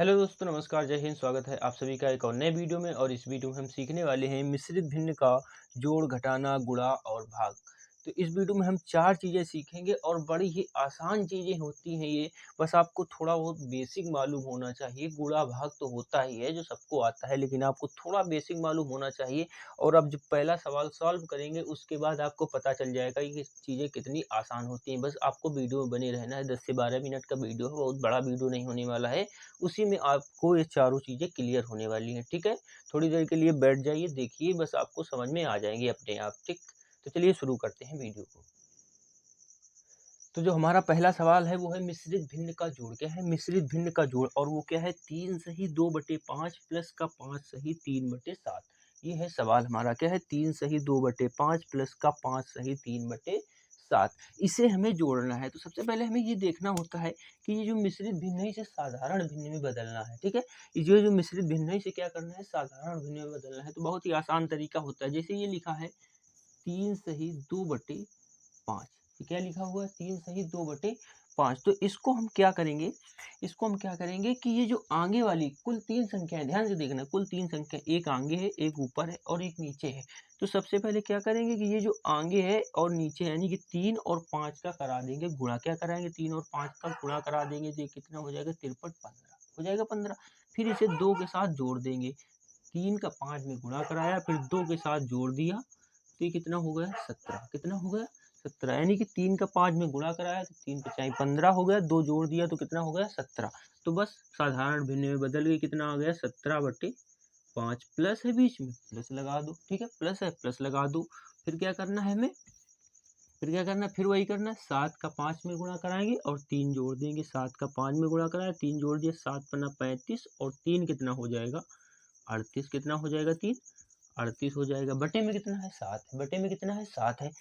Hello दोस्तों, नमस्कार, जय हिंद। स्वागत है आप सभी का एक और नए वीडियो में। और इस वीडियो में हम सीखने वाले हैं मिश्रित भिन्न का जोड़, घटाना, गुणा और भाग। तो इस वीडियो में हम चार चीज़ें सीखेंगे और बड़ी ही आसान चीज़ें होती हैं ये। बस आपको थोड़ा बहुत बेसिक मालूम होना चाहिए। गुणा भाग तो होता ही है जो सबको आता है, लेकिन आपको थोड़ा बेसिक मालूम होना चाहिए। और अब जब पहला सवाल सॉल्व करेंगे उसके बाद आपको पता चल जाएगा कि चीज़ें कितनी आसान होती हैं। बस आपको वीडियो में बने रहना है। 10 से 12 मिनट का वीडियो है, बहुत बड़ा वीडियो नहीं होने वाला है। उसी में आपको ये चारों चीज़ें क्लियर होने वाली हैं, ठीक है? थोड़ी देर के लिए बैठ जाइए, देखिए, बस आपको समझ में आ जाएँगी अपने आप, ठीक? तो चलिए शुरू करते हैं वीडियो को। तो जो हमारा पहला सवाल है वो है मिश्रित भिन्न का जोड़। क्या है? मिश्रित भिन्न का जोड़, और वो क्या है? 3 सही 2/5 प्लस का 5 सही 3/7। ये है सवाल हमारा। क्या है? 3 सही 2/5 प्लस का 5 सही 3/7। इसे हमें जोड़ना है। तो सबसे पहले हमें ये देखना होता है कि ये जो मिश्रित भिन्न है इसे साधारण भिन्न में बदलना है, ठीक है? ये जो मिश्रित भिन्न है इसे क्या करना है? साधारण भिन्न में बदलना है। तो बहुत ही आसान तरीका होता है। जैसे ये लिखा है 3 सही 2/5। ये क्या लिखा हुआ है? 3 सही 2/5। तो इसको हम क्या करेंगे कि ये जो आगे वाली कुल 3 संख्याएँ, ध्यान से देखना, कुल 3 संख्या, एक आगे है, एक ऊपर है और एक नीचे है। तो सबसे पहले क्या करेंगे कि ये जो आगे है और नीचे है, यानी कि 3 और 5 का करा देंगे गुणा। क्या कराएँगे? 3 और 5 का गुणा करा देंगे, तो ये कितना हो जाएगा? 53, 15 हो जाएगा 15। फिर इसे 2 के साथ जोड़ देंगे। 3 का 5 में गुणा कराया, फिर 2 के साथ जोड़ दिया, तो ये कितना हो गया? 17। कितना हो गया? 17। यानी कि 3 का 5 में गुणा कराया तो 3 पचाई 15 हो गया, 2 जोड़ दिया तो कितना हो गया? 17। तो बस साधारण भिन्न में बदल के कितना आ गया? 17/5। प्लस है बीच में, प्लस लगा दो, ठीक है? प्लस है, प्लस लगा दो। फिर क्या करना है हमें? फिर क्या करना है? फिर वही करना है, 7 का 5 में गुणा कराएंगे और 3 जोड़ देंगे। 7 का 5 में गुणा कराया, 3 जोड़ दिया, 7 पन्ना 35 और 3 कितना हो जाएगा? 38। कितना हो जाएगा? 3 38 हो जाएगा। बटे में कितना है? 7 है। बटे में कितना है? 7 है।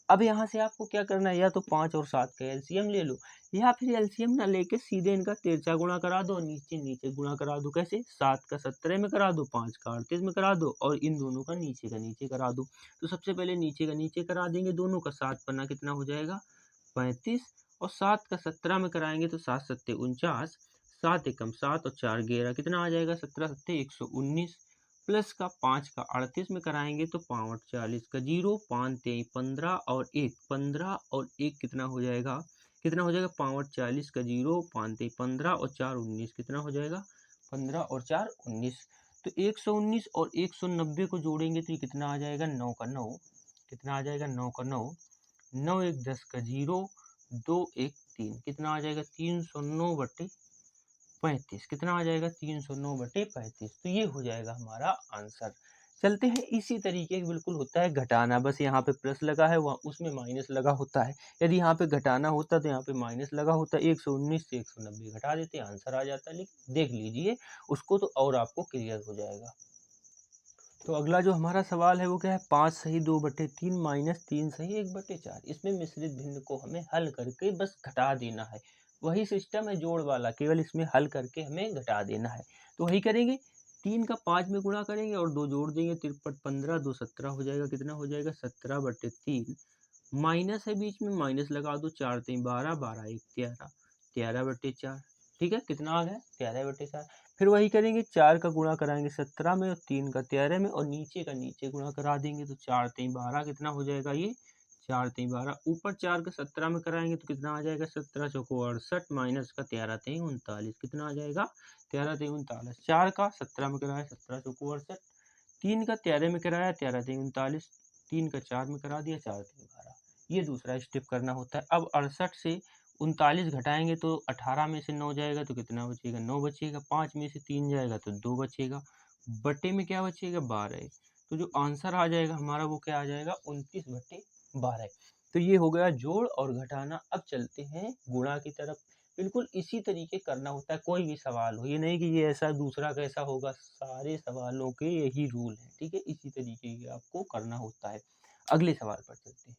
अब यहाँ से आपको क्या करना है? या तो 5 और 7 का एलसीएम ले लो, या फिर एलसीएम ना लेके सीधे इनका तिरछा गुणा करा दो, नीचे नीचे गुणा करा दो। कैसे? 7 का 17 में करा दो, 5 का 38 में करा दो और इन दोनों का नीचे करा दो। तो सबसे पहले नीचे का नीचे करा देंगे दोनों का। 7 पन्ना कितना हो जाएगा? 35 और 7 का 17 में कराएंगे तो 7 सत्ते 49, 7 एकम 7 और 4 11 कितना आ जाएगा? 17 सत्ते 119, प्लस का 5 का 38 में कराएंगे तो 5 40 का 0, 5 तेई 15 और 1 15 और 1 कितना हो जाएगा? कितना हो जाएगा? 5 40 का 0, 5 तेई 15 और 4 19 कितना हो जाएगा? 15 और 4 19। तो 119 और 190 को जोड़ेंगे तो ये कितना आ जाएगा? 9 का 9। कितना आ जाएगा? 9 का 9। 9 एक 10 का 0, 2 एक 3 कितना आ जाएगा? 309/35। कितना आ जाएगा? 309/35। तो ये हो जाएगा हमारा आंसर। चलते हैं, इसी तरीके का बिल्कुल होता है घटाना। बस यहाँ पे प्लस लगा है, वहाँ उसमें माइनस लगा होता है। यदि यहाँ पे घटाना होता तो यहाँ पे माइनस लगा होता। 119 से 190 घटा देते, आंसर आ जाता। लेकिन देख लीजिए उसको तो और आपको क्लियर हो जाएगा। तो अगला जो हमारा सवाल है वो क्या है? 5 सही 2/3 माइनस 3 सही 1/4। इसमें मिश्रित भिन्न को हमें हल करके बस घटा देना है। वही सिस्टम है जोड़ वाला, केवल इसमें हल करके हमें घटा देना है। तो वही करेंगे, 3 का 5 में गुणा करेंगे और 2 जोड़ देंगे। 53 15 2 17 हो जाएगा। कितना हो जाएगा? 17/3। माइनस है बीच में, माइनस लगा दो। 4 3 12, 12 1 13, 13/4। ठीक है? कितना आ गया? 13/4। फिर वही करेंगे, 4 का गुणा कराएंगे 17 में और 3 का 13 में और नीचे का नीचे गुणा करा देंगे तो 4 3 12 कितना हो जाएगा? ये 4 3 12। ऊपर 4 का 17 में कराएंगे तो कितना आ जाएगा? 17 चौको 68 माइनस का 13 3 39 कितना आ जाएगा? 13 3 39। 4 का 17 में कराया, 17 चौको 68। 3 का 13 में कराया, 13 3 39। 3 का 4 में करा दिया, 4 3 12। ये दूसरा स्टेप करना होता है। अब 68 से 39 घटाएंगे तो 18 में से 9 जाएगा तो कितना बचेगा? 9 बचेगा। 5 में से 3 जाएगा तो 2 बचेगा। बटे में क्या बचेगा? 12। तो जो आंसर आ जाएगा हमारा वो क्या आ जाएगा? 29/12। तो ये हो गया जोड़ और घटाना। अब चलते हैं गुणा की तरफ। बिल्कुल इसी तरीके करना होता है, कोई भी सवाल हो। ये नहीं कि ये ऐसा दूसरा कैसा होगा, सारे सवालों के यही रूल हैं, ठीक है? इसी तरीके के आपको करना होता है। अगले सवाल पर चलते हैं।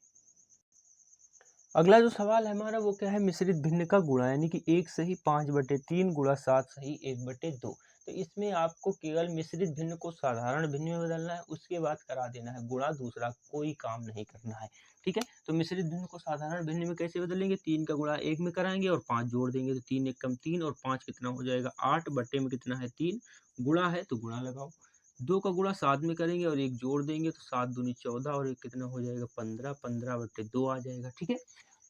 अगला जो सवाल है हमारा वो क्या है? मिश्रित भिन्न का गुणा, यानी कि 1 सही 5/3 गुणा 7 सही 1/2। तो इसमें आपको केवल मिश्रित भिन्न को साधारण भिन्न में बदलना है, उसके बाद करा देना है गुणा, दूसरा कोई काम नहीं करना है। ठीक है, तो मिश्रित भिन्न को साधारण भिन्न में कैसे बदलेंगे, 3 का गुणा 1 में कराएंगे और 5 जोड़ देंगे, तो 3 एक कम 3 और 5 कितना हो जाएगा 8, बट्टे में कितना है 3, गुणा है तो गुणा लगाओ। 2 का गुणा 7 में करेंगे और 1 जोड़ देंगे तो 7 दूनी 14 और 1 कितना हो जाएगा 15, 15 बट्टे 2 आ जाएगा। ठीक है,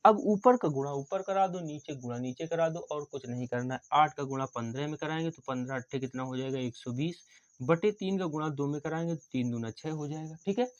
अब ऊपर का गुणा ऊपर करा दो, नीचे गुणा नीचे करा दो और कुछ नहीं करना है। 8 का गुणा 15 में कराएंगे तो 15 अट्ठे कितना हो जाएगा 120, बटे 3 का गुणा 2 में कराएंगे तो 3 दूना 6 हो जाएगा। ठीक है,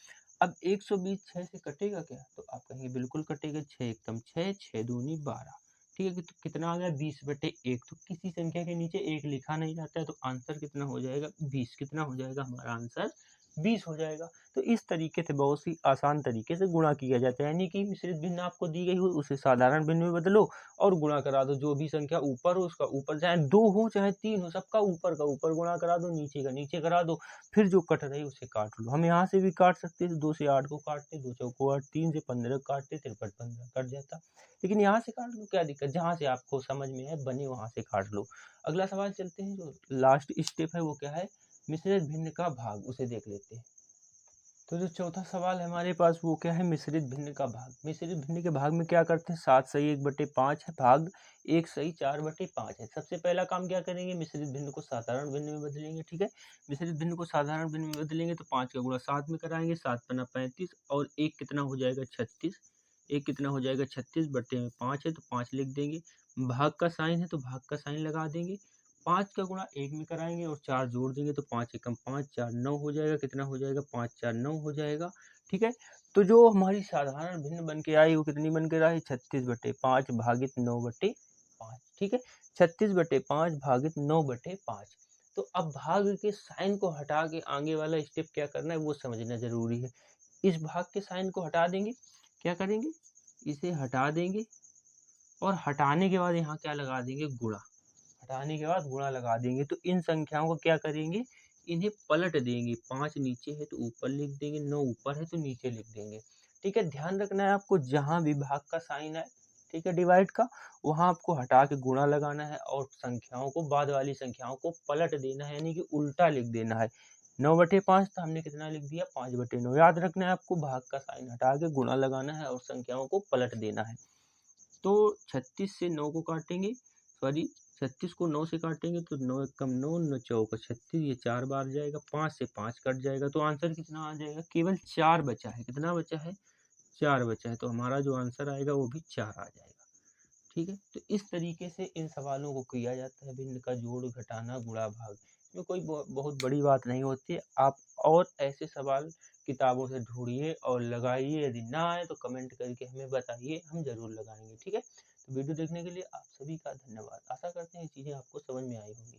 अब 120 6 से कटेगा क्या, तो आप कहेंगे बिल्कुल कटेगा, 6 एकम 6, 6 दूनी 12। ठीक है, तो कितना आ गया 20 बटे 1। तो किसी संख्या के नीचे 1 लिखा नहीं जाता है, तो आंसर कितना हो जाएगा 20। कितना हो जाएगा हमारा आंसर 20 हो जाएगा। तो इस तरीके से बहुत ही आसान तरीके से गुणा किया जाता है, यानी कि मिश्रित भिन्न आपको दी गई हो उसे साधारण भिन्न में बदलो और गुणा करा दो। जो भी संख्या ऊपर हो उसका ऊपर, चाहे 2 हो चाहे 3 हो, सबका ऊपर का ऊपर गुणा करा दो, नीचे का नीचे करा दो, फिर जो कट रही उसे काट लो। हम यहाँ से भी काट सकते थे, 2 से 8 को काटते, 2 चौको 8, 3 से 15 काटते, 53 15 कट जाता। लेकिन यहाँ से काट लो, क्या दिक्कत, जहाँ से आपको समझ में आए बने वहाँ से काट लो। अगला सवाल चलते हैं, जो लास्ट स्टेप है वो क्या है, मिश्रित भिन्न का भाग, उसे देख लेते हैं। तो जो चौथा सवाल है हमारे पास वो क्या है, मिश्रित भिन्न का भाग। मिश्रित भिन्न के भाग में क्या करते हैं, 7 सही 1/5 है, भाग 1 सही 4/5 है। सबसे पहला काम क्या करेंगे, मिश्रित भिन्न को साधारण भिन्न में बदलेंगे। ठीक है, मिश्रित भिन्न को साधारण भिन्न में बदलेंगे तो 5 का गुणा 7 में कराएंगे, 7 पन्ना 35 और 1 कितना हो जाएगा 36, 1 कितना हो जाएगा 36, बट्टे में 5 है तो 5 लिख देंगे, भाग का साइन है तो भाग का साइन लगा देंगे, 5 का गुणा 1 में कराएंगे और 4 जोड़ देंगे तो 5 एकम 5, 4 9 हो जाएगा। कितना हो जाएगा 5 4 9 हो जाएगा। ठीक है, तो जो हमारी साधारण भिन्न बन के आई वो कितनी बन के आई, 36/5 भागित 9/5। ठीक है, 36/5 भागित 9/5। तो अब भाग के साइन को हटा के आगे वाला स्टेप क्या करना है वो समझना जरूरी है। इस भाग के साइन को हटा देंगे, क्या करेंगे, इसे हटा देंगे और हटाने के बाद यहाँ क्या लगा देंगे, गुणा। हटाने के बाद गुणा लगा देंगे, तो इन संख्याओं को क्या करेंगे, इन्हें पलट देंगे। 5 नीचे है तो ऊपर लिख देंगे, 9 ऊपर है तो नीचे लिख देंगे। ठीक है, ध्यान रखना है आपको, जहाँ भी भाग का साइन है, ठीक है, डिवाइड का, वहाँ आपको हटा के गुणा लगाना है और संख्याओं को, बाद वाली संख्याओं को पलट देना है, यानी कि उल्टा लिख देना है। 9/5 तो हमने कितना लिख दिया 5/9। याद रखना है आपको, भाग का साइन हटा के गुणा लगाना है और संख्याओं को पलट देना है। तो 36 से 9 को काटेंगे, सॉरी 36 को 9 से काटेंगे तो 9 एकम 9, 9 चौका 36, ये 4 बार जाएगा, 5 से 5 कट जाएगा, तो आंसर कितना आ जाएगा, केवल 4 बचा है। कितना बचा है, 4 बचा है, तो हमारा जो आंसर आएगा वो भी 4 आ जाएगा। ठीक है, तो इस तरीके से इन सवालों को किया जाता है, भिन्न का जोड़ घटाना गुणा भाग। इसमें कोई बहुत बड़ी बात नहीं होती है। आप और ऐसे सवाल किताबों से ढूंढिए और लगाइए, यदि ना आए तो कमेंट करके हमें बताइए, हम जरूर लगाएंगे। ठीक है, तो वीडियो देखने के लिए आप सभी का धन्यवाद। आशा करते हैं ये चीज़ें आपको समझ में आई होंगी।